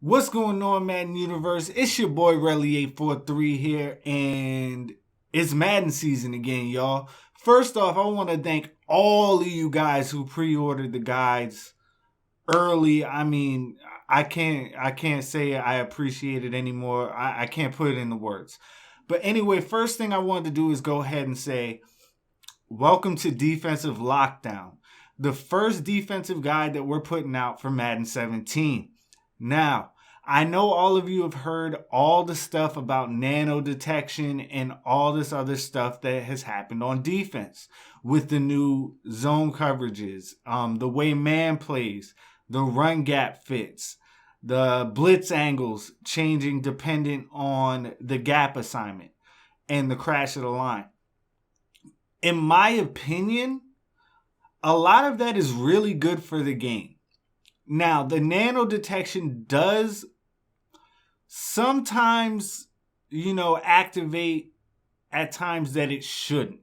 What's going on, Madden Universe? It's your boy Relly843 here, and it's Madden season again, y'all. First off, I want to thank all of you guys who pre-ordered the guides early. I can't say I appreciate it anymore. I can't put it into words. But anyway, first thing I wanted to do is go ahead and say welcome to Defensive Lockdown, the first defensive guide that we're putting out for Madden 17. Now, I know all of you have heard all the stuff about nano detection and all this other stuff that has happened on defense with the new zone coverages, the way man plays, the run gap fits, the blitz angles changing dependent on the gap assignment, and the crash of the line. In my opinion, a lot of that is really good for the game. Now, the nano detection does sometimes, activate at times that it shouldn't.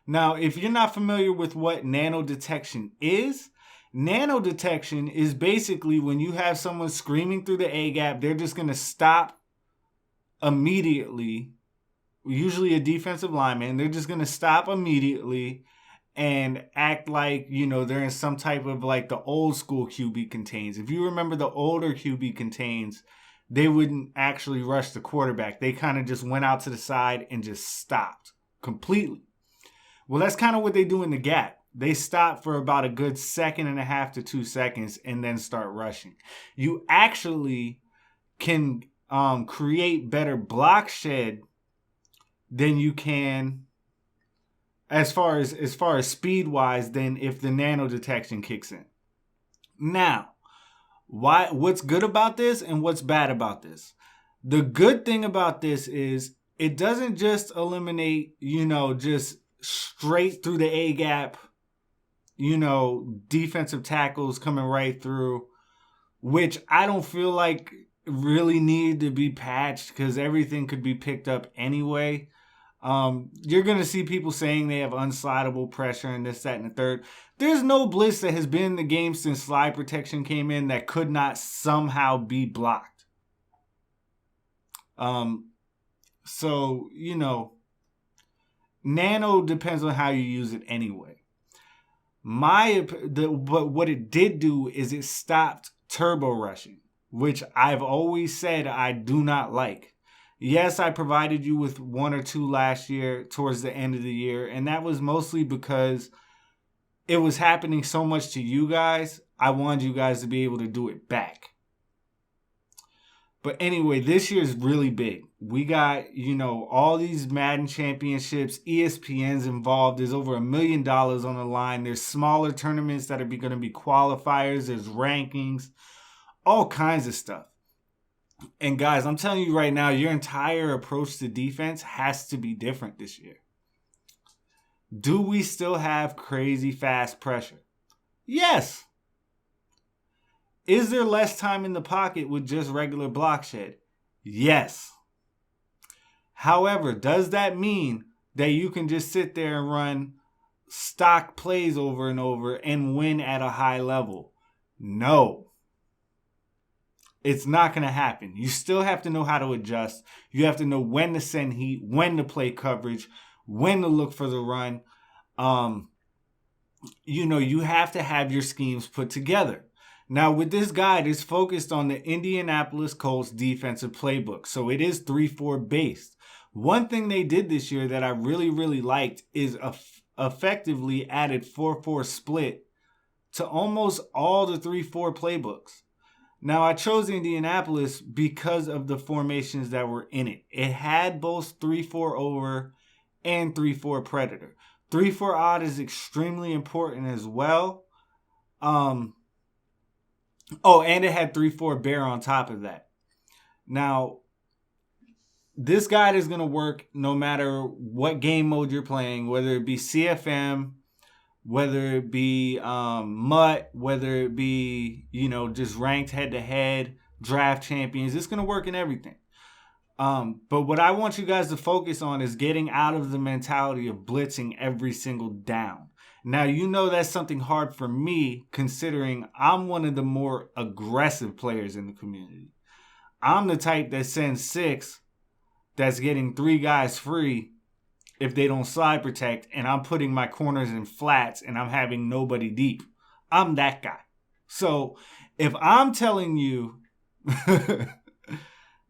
Now, if you're not familiar with what nano detection is basically when you have someone screaming through the A gap, they're just going to stop immediately, usually a defensive lineman, they're just going to stop immediately and act like, they're in some type of like the old school QB contains. If you remember the older QB contains, they wouldn't actually rush the quarterback. They kind of just went out to the side and just stopped completely. Well, that's kind of what they do in the gap. They stop for about a good 1.5 to 2 seconds and then start rushing. You actually can create better block shed than you can as far as speed wise than if the nano detection kicks in. Now, what's good about this and what's bad about this? The good thing about this is it doesn't just eliminate, just straight through the A gap, defensive tackles coming right through, which I don't feel like really need to be patched because everything could be picked up anyway. You're going to see people saying they have unslidable pressure and this, that, and the third. There's no blitz that has been in the game since slide protection came in that could not somehow be blocked. So, nano depends on how you use it anyway. But what it did do is it stopped turbo rushing, which I've always said I do not like. Yes, I provided you with 1 or 2 last year towards the end of the year, and that was mostly because it was happening so much to you guys. I wanted you guys to be able to do it back. But anyway, this year is really big. We got, all these Madden championships, ESPN's involved. There's over $1 million on the line. There's smaller tournaments that are going to be qualifiers. There's rankings, all kinds of stuff. And guys, I'm telling you right now, your entire approach to defense has to be different this year. Do we still have crazy fast pressure? Yes. Is there less time in the pocket with just regular block shed? Yes. However, does that mean that you can just sit there and run stock plays over and over and win at a high level? No. It's not going to happen. You still have to know how to adjust. You have to know when to send heat, when to play coverage, when to look for the run. You have to have your schemes put together. Now, with this guide, it's focused on the Indianapolis Colts defensive playbook. So it is 3-4 based. One thing they did this year that I really, really liked is effectively added 4-4 split to almost all the 3-4 playbooks. Now, I chose Indianapolis because of the formations that were in it. It had both 3-4 over and 3-4 predator. 3-4 odd is extremely important as well. And it had 3-4 bear on top of that. Now, this guide is going to work no matter what game mode you're playing, whether it be CFM, whether it be MUT, whether it be, just ranked head-to-head, draft champions. It's going to work in everything. But what I want you guys to focus on is getting out of the mentality of blitzing every single down Now, you know that's something hard for me considering I'm one of the more aggressive players in the community. I'm the type that sends 6 that's getting 3 guys free if they don't slide protect, and I'm putting my corners in flats and I'm having nobody deep. I'm that guy. So if I'm telling you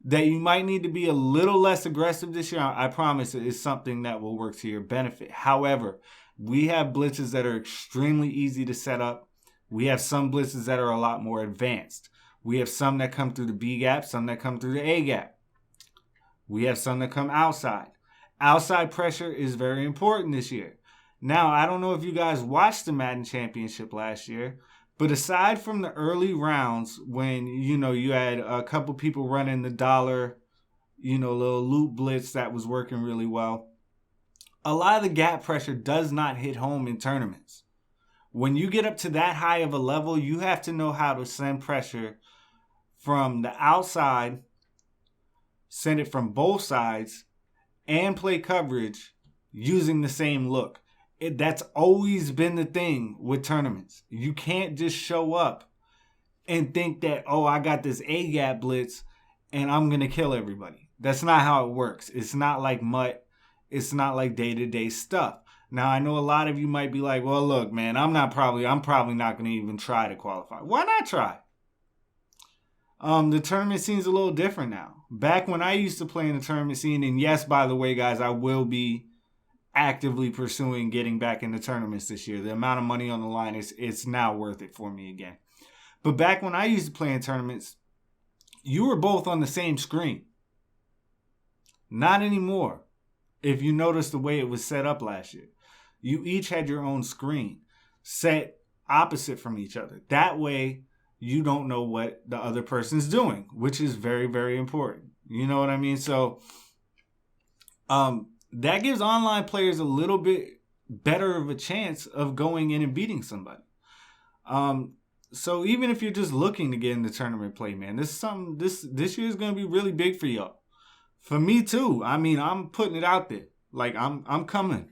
that you might need to be a little less aggressive this year, I promise it's something that will work to your benefit. However, we have blitzes that are extremely easy to set up. We have some blitzes that are a lot more advanced. We have some that come through the B gap, some that come through the A gap. We have some that come outside. Outside pressure is very important this year. Now, I don't know if you guys watched the Madden Championship last year, but aside from the early rounds when, you had a couple people running the dollar, little loop blitz that was working really well, a lot of the gap pressure does not hit home in tournaments. When you get up to that high of a level, you have to know how to send pressure from the outside, send it from both sides, and play coverage using the same look. That's always been the thing with tournaments. You can't just show up and think that, I got this A-gap blitz and I'm going to kill everybody. That's not how it works. It's not like MUT. It's not like day-to-day stuff. Now, I know a lot of you might be like, well, look, man, I'm probably not going to even try to qualify. Why not try? The tournament scene's a little different now. Back when I used to play in the tournament scene, and yes, by the way, guys, I will be actively pursuing getting back into tournaments this year. The amount of money on the line, it's now worth it for me again. But back when I used to play in tournaments, you were both on the same screen. Not anymore. If you notice the way it was set up last year, you each had your own screen set opposite from each other. That way, you don't know what the other person's doing, which is very, very important. You know what I mean? So, that gives online players a little bit better of a chance of going in and beating somebody. So even if you're just looking to get in the tournament play, man, this year is gonna be really big for y'all. For me too. I mean, I'm putting it out there. Like I'm coming.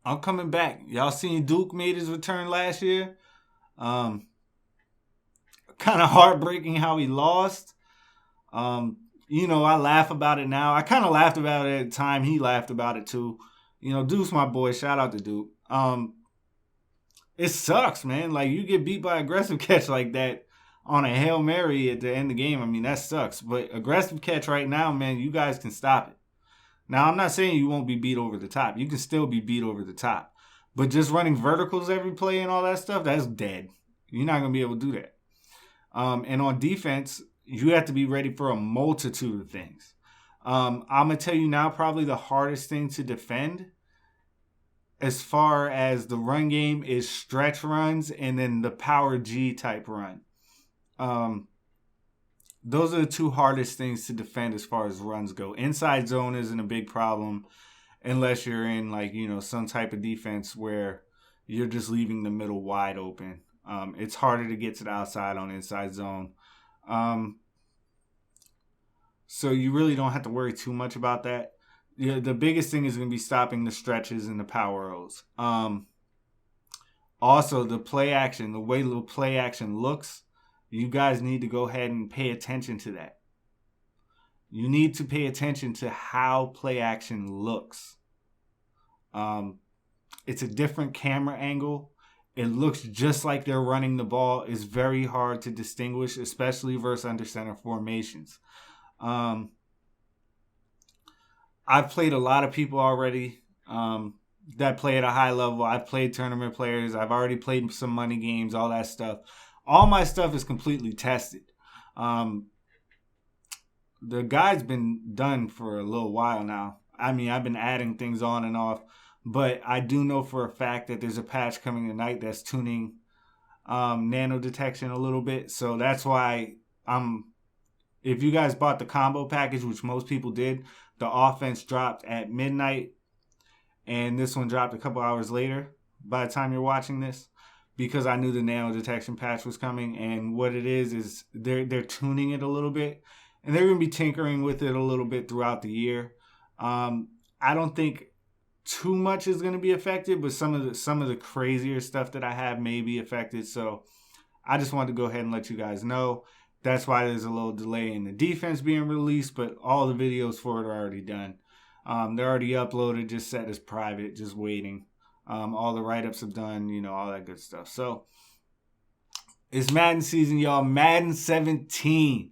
I'm coming back. Y'all seen Duke made his return last year. Kind of heartbreaking how he lost. I laugh about it now. I kind of laughed about it at the time. He laughed about it too. Duke's my boy. Shout out to Duke. It sucks, man. Like, you get beat by aggressive catch like that on a Hail Mary at the end of the game. I mean, that sucks. But aggressive catch right now, man, you guys can stop it. Now, I'm not saying you won't be beat over the top. You can still be beat over the top. But just running verticals every play and all that stuff, that's dead. You're not going to be able to do that. And on defense, you have to be ready for a multitude of things. I'm going to tell you now, probably the hardest thing to defend as far as the run game is stretch runs and then the power G type run. Those are the two hardest things to defend as far as runs go. Inside zone isn't a big problem unless you're in some type of defense where you're just leaving the middle wide open. It's harder to get to the outside on inside zone. So you really don't have to worry too much about that. The biggest thing is going to be stopping the stretches and the power O's. Also, the play action, the way the play action looks, you guys need to go ahead and pay attention to that. You need to pay attention to how play action looks. It's a different camera angle. It looks just like they're running the ball. It's very hard to distinguish, especially versus under center formations. I've played a lot of people already that play at a high level. I've played tournament players. I've already played some money games, all that stuff. All my stuff is completely tested. The guide's been done for a little while now. I mean, I've been adding things on and off, but I do know for a fact that there's a patch coming tonight that's tuning nano detection a little bit. So that's why if you guys bought the combo package, which most people did, the offense dropped at midnight, and this one dropped a couple hours later by the time you're watching this, because I knew the nano detection patch was coming. And what it is they're tuning it a little bit, and they're going to be tinkering with it a little bit throughout the year. I don't think too much is going to be affected, but some of the crazier stuff that I have may be affected. So I just wanted to go ahead and let you guys know. That's why there's a little delay in the defense being released, but all the videos for it are already done. They're already uploaded, just set as private, just waiting. All the write-ups have done, all that good stuff. So it's Madden season, y'all. Madden 17.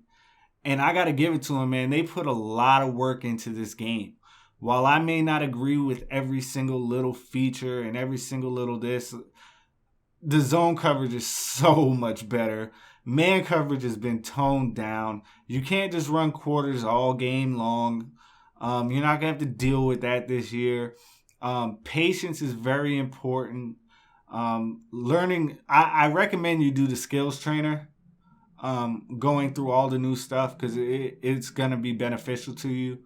And I got to give it to them, man. They put a lot of work into this game. While I may not agree with every single little feature and every single little this, the zone coverage is so much better. Man coverage has been toned down. You can't just run quarters all game long. You're not going to have to deal with that this year. Patience is very important. Learning, I recommend you do the skills trainer. Going through all the new stuff, because it's going to be beneficial to you.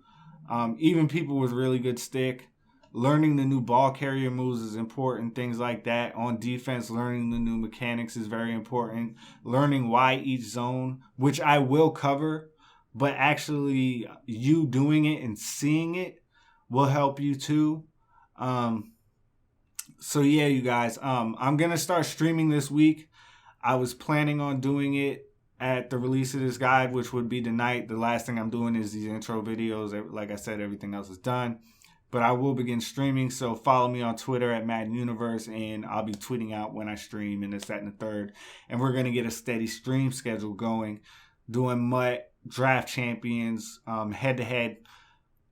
Even people with really good stick, learning the new ball carrier moves is important. Things like that. On defense, learning the new mechanics is very important. Learning why each zone, which I will cover, but actually you doing it and seeing it will help you too. So yeah, you guys, I'm going to start streaming this week. I was planning on doing it at the release of this guide, which would be tonight. The last thing I'm doing is these intro videos. Like I said, everything else is done. But I will begin streaming, so follow me on Twitter at Madden Universe, and I'll be tweeting out when I stream and this, that, and the third. And we're going to get a steady stream schedule going, doing MUT, Draft Champions, head-to-head.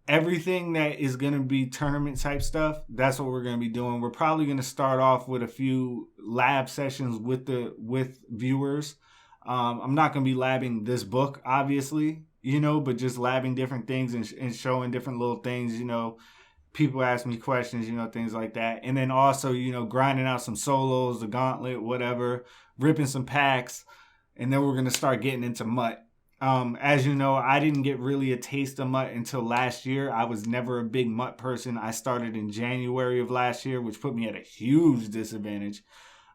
Everything that is going to be tournament type stuff, that's what we're going to be doing. We're probably going to start off with a few lab sessions with viewers. I'm not going to be labbing this book, obviously, but just labbing different things and showing different little things, people ask me questions, things like that. And then also, grinding out some solos, the gauntlet, whatever, ripping some packs. And then we're going to start getting into MUT. As you know, I didn't get really a taste of MUT until last year. I was never a big MUT person. I started in January of last year, which put me at a huge disadvantage.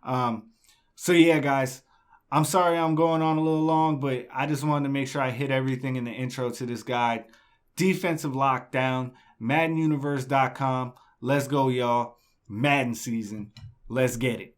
So yeah, guys, I'm sorry I'm going on a little long, but I just wanted to make sure I hit everything in the intro to this guide. Defensive lockdown, MaddenUniverse.com. Let's go, y'all. Madden season. Let's get it.